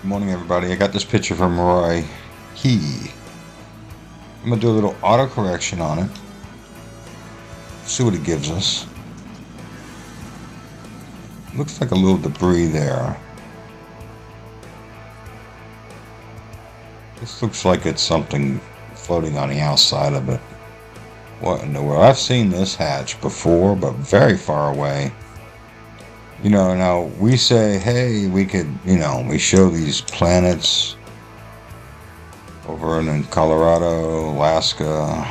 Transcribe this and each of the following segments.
Morning, everybody. I got this picture from Roy. I'm gonna do a little auto correction on it. See what it gives us. Looks like a little debris there. This looks like it's something floating on the outside of it. What in the world? I've seen this hatch before, but very far away. You know, now we say, hey, we could, we show these planets over in Colorado, Alaska.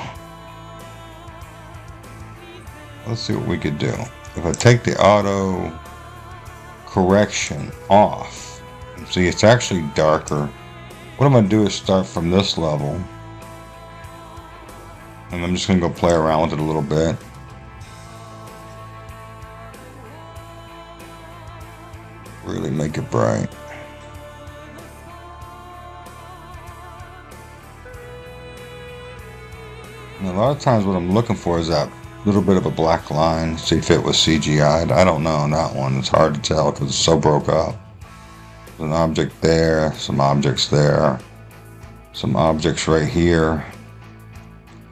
Let's see what we could do. If I take the auto correction off, see, it's actually darker. What I'm going to do is start from this level. And I'm just going to go play around with it a little bit. Really make it bright. And a lot of times what I'm looking for is that little bit of a black line. See if it was CGI'd. I don't know on that one. It's hard to tell because it's so broke up. There's an object there, some objects there, some objects right here.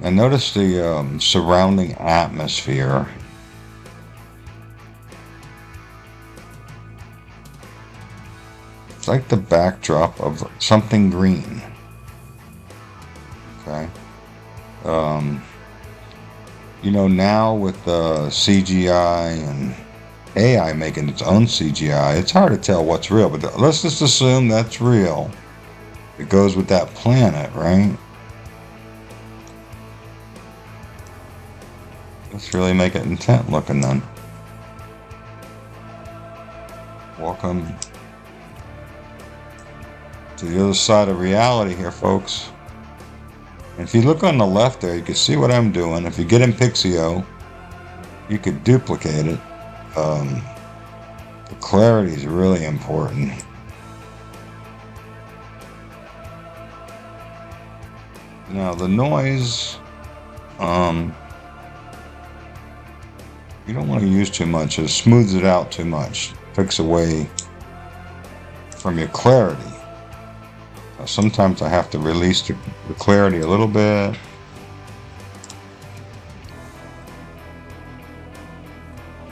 And notice the surrounding atmosphere. It's like the backdrop of something green. Okay. Now with CGI and AI making its own CGI, it's hard to tell what's real, but let's just assume that's real. It goes with that planet, right? Let's really make it intent looking then. Welcome to the other side of reality here, folks. And if you look on the left there, you can see what I'm doing. If you get in Pixio, you could duplicate it. The clarity is really important. Now the noise, you don't want to use too much. It smooths it out too much. Takes away from your clarity. Sometimes I have to release the clarity a little bit.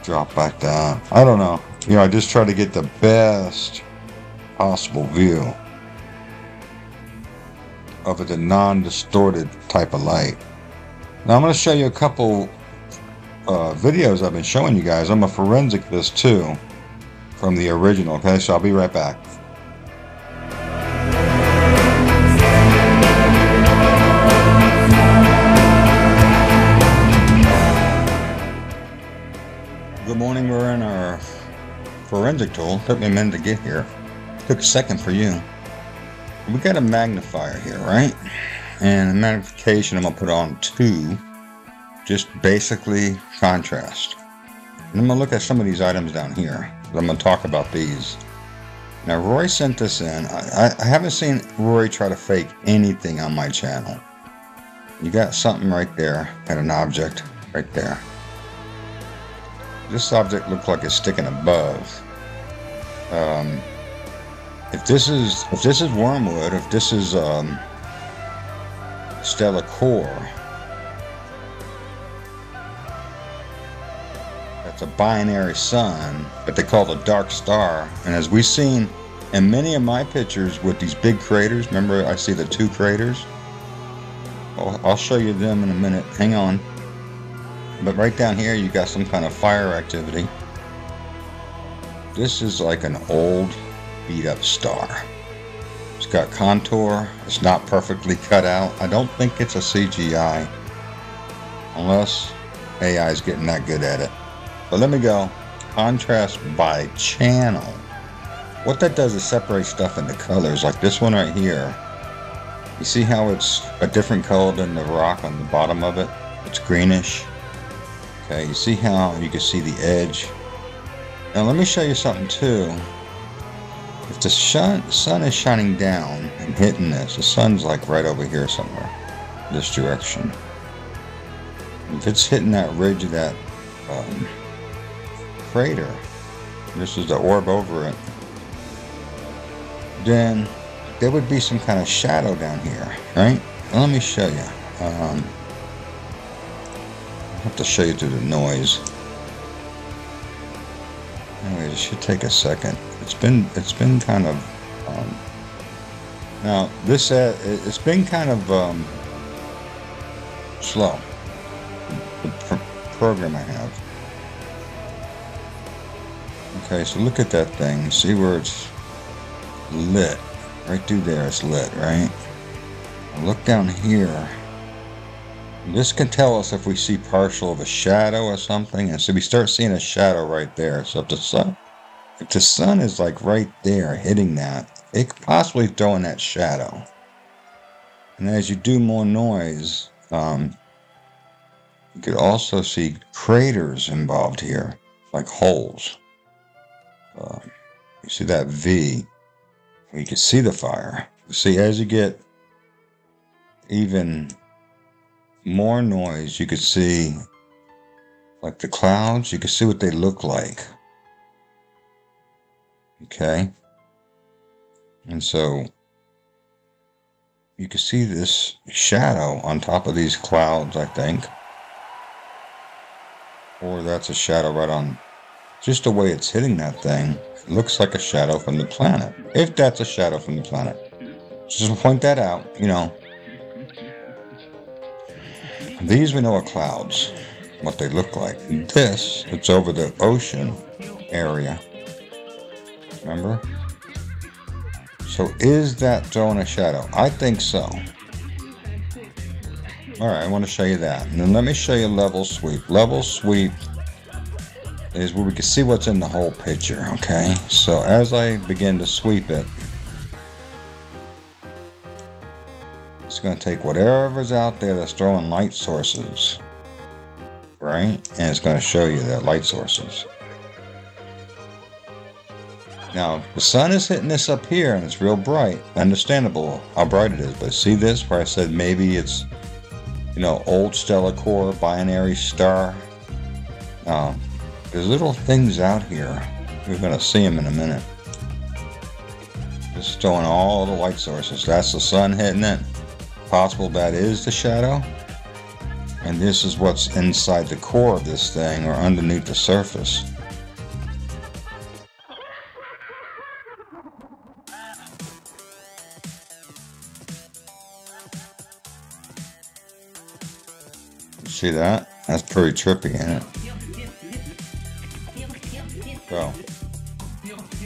Drop back down. I don't know. I just try to get the best possible view of it, a non-distorted type of light. Now I'm going to show you a couple videos I've been showing you guys. I'm a forensic this too from the original. Okay, so I'll be right back. Good morning. We're in our forensic tool. Took me a minute to get here. Took a second for you. We got a magnifier here, right? And the magnification I'm gonna put on 2, just basically contrast. And I'm gonna look at some of these items down here. I'm gonna talk about these. Now Roy sent this in. I haven't seen Roy try to fake anything on my channel. You got something right there, and an object right there. This object looks like it's sticking above. If this is wormwood, if this is stellar core, that's a binary sun, but they call it a dark star. And as we've seen in many of my pictures with these big craters, remember I see the 2 craters? I'll show you them in a minute. Hang on. But right down here you got some kind of fire activity. This is like an old beat up star. It's got contour. It's not perfectly cut out. I don't think it's a CGI unless AI is getting that good at it. But let me go. Contrast by channel. What that does is separate stuff into colors. Like this one right here. You see how it's a different color than the rock on the bottom of it? It's greenish. Okay, you see how you can see the edge. Now let me show you something too. If the sun is shining down and hitting this, the sun's like right over here somewhere, this direction. If it's hitting that ridge of that crater, this is the orb over it. then there would be some kind of shadow down here, right? Well, let me show you. I have to show you through the noise. Anyway, it should take a second. It's been kind of now this it's been kind of slow. The program I have. Okay, so look at that thing. See where it's lit? Right through there, it's lit, right? Now look down here. This can tell us if we see partial of a shadow or something, and so we start seeing a shadow right there. So if the sun is like right there hitting that, it could possibly throw in that shadow. And as you do more noise, you could also see craters involved here, like holes. You see that V, you can see the fire. See, as you get even more noise, you could see like the clouds, you can see what they look like. Okay? And so you can see this shadow on top of these clouds, I think. Or that's a shadow right on, just the way it's hitting that thing. It looks like a shadow from the planet. If that's a shadow from the planet. Just to point that out, you know. These we know are clouds, what they look like. This, it's over the ocean area. Remember? So is that throwing a shadow? I think so. Alright, I want to show you that. And then let me show you level sweep. Level sweep is where we can see what's in the whole picture, okay? So as I begin to sweep it, it's going to take whatever's out there that's throwing light sources, right? And it's going to show you that light sources. Now, the sun is hitting this up here and it's real bright. Understandable how bright it is. But see this where I said maybe it's, you know, old stellar core, binary star. There's little things out here. We're going to see them in a minute. Just throwing all the light sources. That's the sun hitting it. Possible that is the shadow. And this is what's inside the core of this thing or underneath the surface. See that? That's pretty trippy, ain't it? So,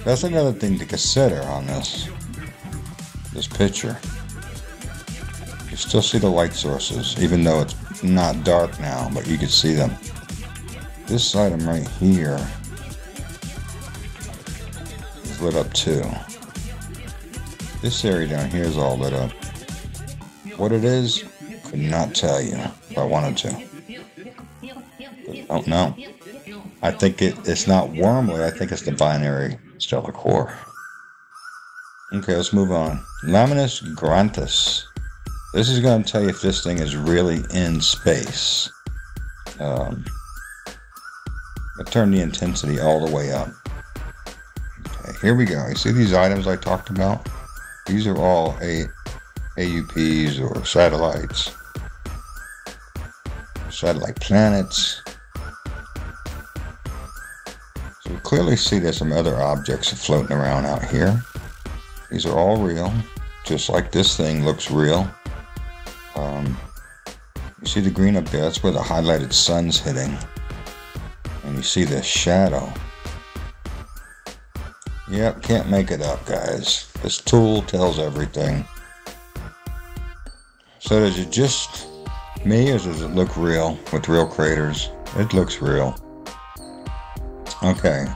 that's another thing to consider on this picture. You still see the light sources, even though it's not dark now, but you can see them. This item right here is lit up too. This area down here is all lit up. What it is, could not tell you if I wanted to. I don't know. I think it's not wormwood. I think it's the binary stellar core. Okay, let's move on. Laminus grantus. This is going to tell you if this thing is really in space. I turn the intensity all the way up. Okay, here we go. You see these items I talked about? These are all AUPs or satellites. Satellite planets. So we clearly see there's some other objects floating around out here. These are all real, just like this thing looks real. You see the green up there? That's where the highlighted sun's hitting. And you see the shadow. Yep, can't make it up, guys. This tool tells everything. So does it just me, or does it look real with real craters? It looks real. Okay,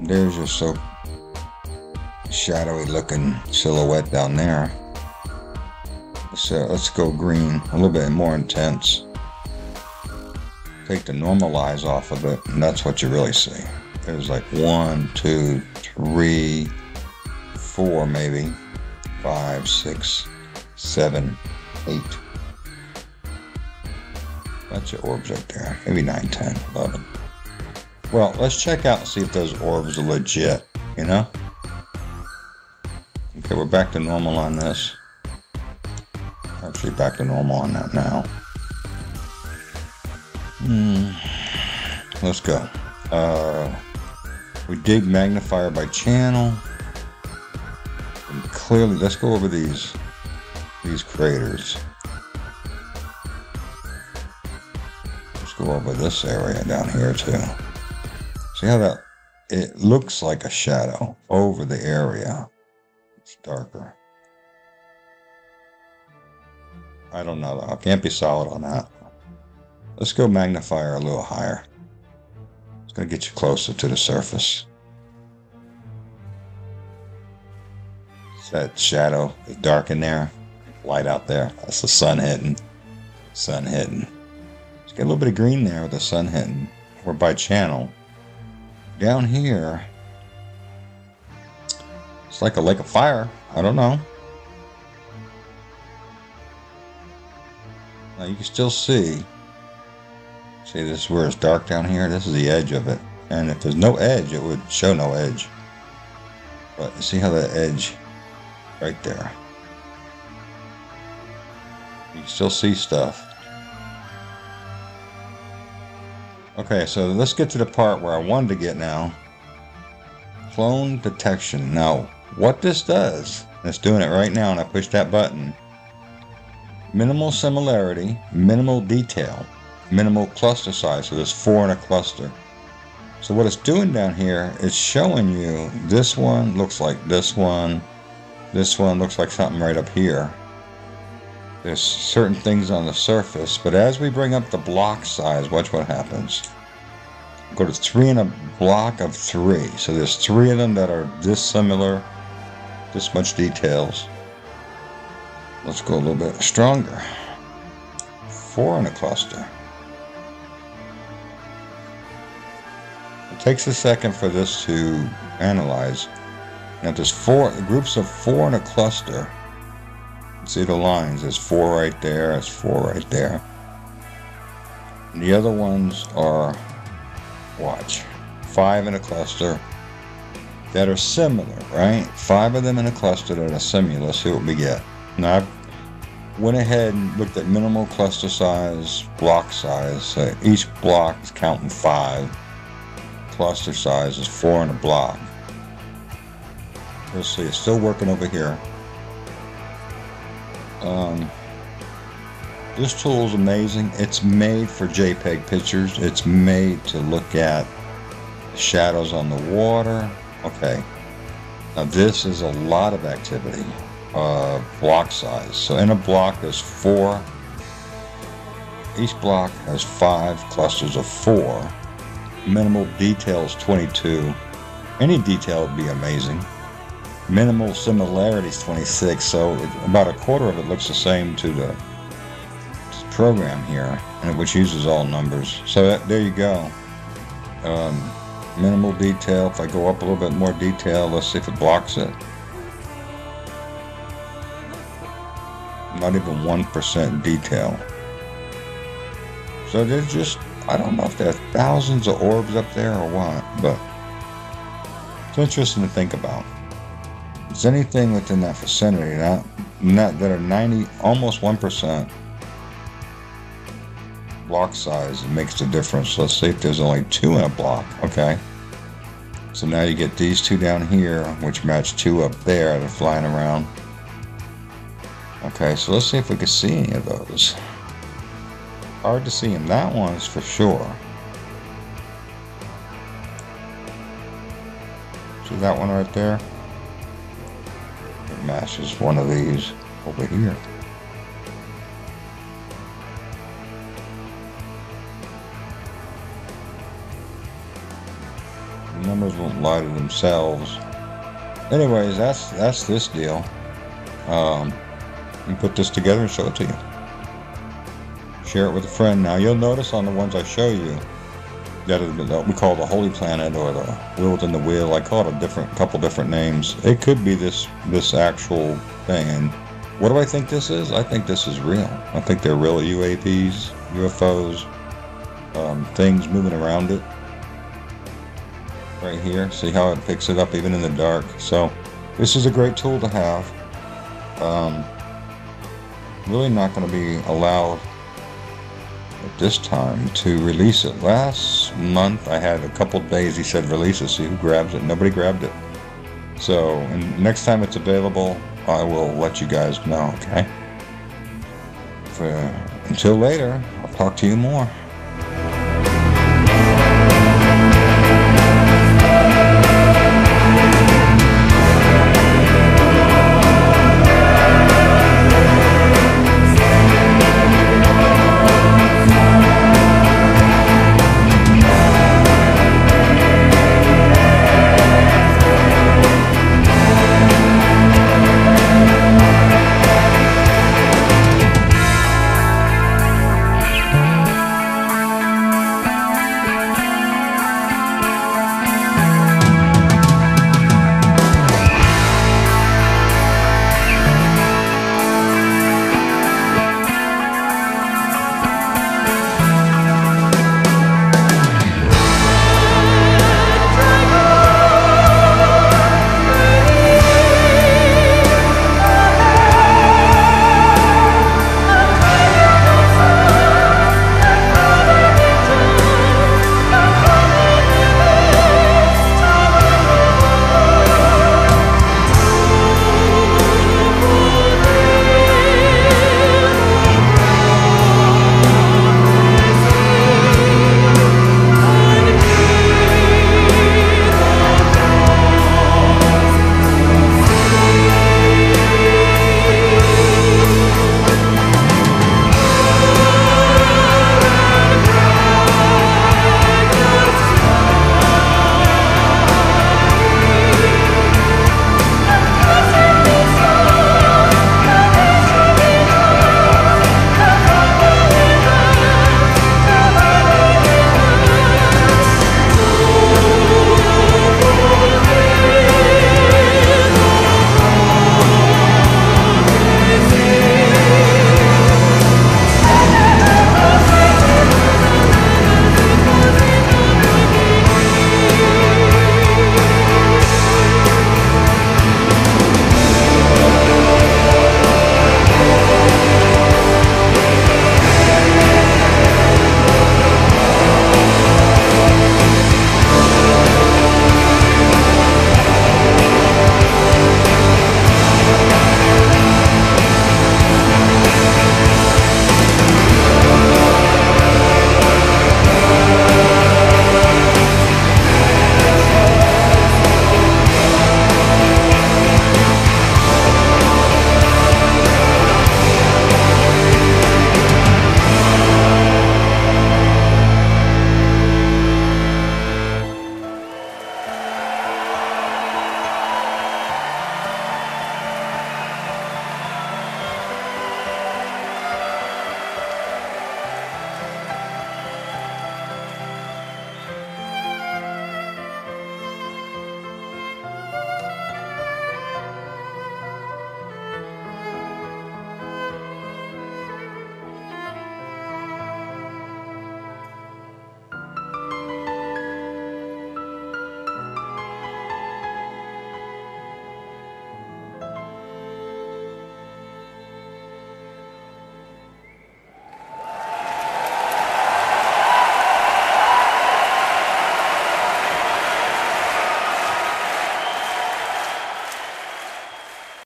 there's your so shadowy looking silhouette down there. So let's go green, a little bit more intense. Take the normalize off of it, and that's what you really see. There's like 1, 2, 3, 4 maybe, 5, 6, 7, 8. Bunch of orbs right there. Maybe 9, 10, 11. Well, let's check out and see if those orbs are legit, you know? Okay, we're back to normal on this. Actually, back to normal on that now. Let's go. We dig magnifier by channel. And clearly, let's go over these craters. Let's go over this area down here too. See how that, it looks like a shadow over the area. It's darker. I don't know though. I can't be solid on that. Let's go magnifier a little higher. It's going to get you closer to the surface. That shadow is dark in there. Light out there. That's the sun hitting. Sun hitting. Let's get a little bit of green there with the sun hitting. We're by channel. Down here, it's like a lake of fire. I don't know. Now you can still see. See, this is where it's dark down here. This is the edge of it. And if there's no edge, it would show no edge. But you see how that edge right there. You can still see stuff. Okay, so let's get to the part where I wanted to get now. Clone detection. Now, what this does, it's doing it right now, and I push that button. Minimal similarity, minimal detail, minimal cluster size. So there's 4 in a cluster. So what it's doing down here is showing you this one looks like this one looks like something right up here. There's certain things on the surface, but as we bring up the block size, watch what happens. Go to 3 in a block of 3. So there's 3 of them that are this similar, this much details. Let's go a little bit stronger. 4 in a cluster. It takes a second for this to analyze. Now there's 4 groups of 4 in a cluster. See the lines, there's 4 right there, there's 4 right there. And the other ones are, watch, 5 in a cluster that are similar, right? 5 of them in a cluster that are similar. Let's see what we get. Now I went ahead and looked at minimal cluster size, block size. So each block is counting 5. Cluster size is 4 in a block. You'll see it's still working over here. This tool is amazing. It's made for JPEG pictures. It's made to look at shadows on the water. Okay. Now this is a lot of activity. Block size. So in a block there's 4. Each block has 5 clusters of 4. Minimal detail is 22. Any detail would be amazing. Minimal similarity is 26, so about a quarter of it looks the same to the program here, and which uses all numbers. So there you go. Minimal detail. If I go up a little bit more detail, let's see if it blocks it. Not even 1% detail. So there's just, I don't know if there are thousands of orbs up there or what, but it's interesting to think about. Is anything within that vicinity that are 90, almost 1% block size, it makes the difference. Let's see if there's only 2 in a block. Okay. So now you get these 2 down here, which match 2 up there that are flying around. Okay, so let's see if we can see any of those. Hard to see them. That one's for sure. See that one right there? It matches one of these over here. The numbers won't lie to themselves. Anyways, that's this deal. You put this together and show it to you. Share it with a friend. Now you'll notice on the ones I show you that we call the Holy Planet or the Wheel Within the Wheel. I call it a couple different names. It could be this actual thing. And what do I think this is? I think this is real. I think they're real UAPs, UFOs, things moving around it. Right here. See how it picks it up even in the dark. So This is a great tool to have. Really not going to be allowed at this time to release it. Last month I had a couple days he said release it, see who grabs it. Nobody grabbed it. So and next time it's available, I will let you guys know, okay? Until later, I'll talk to you more.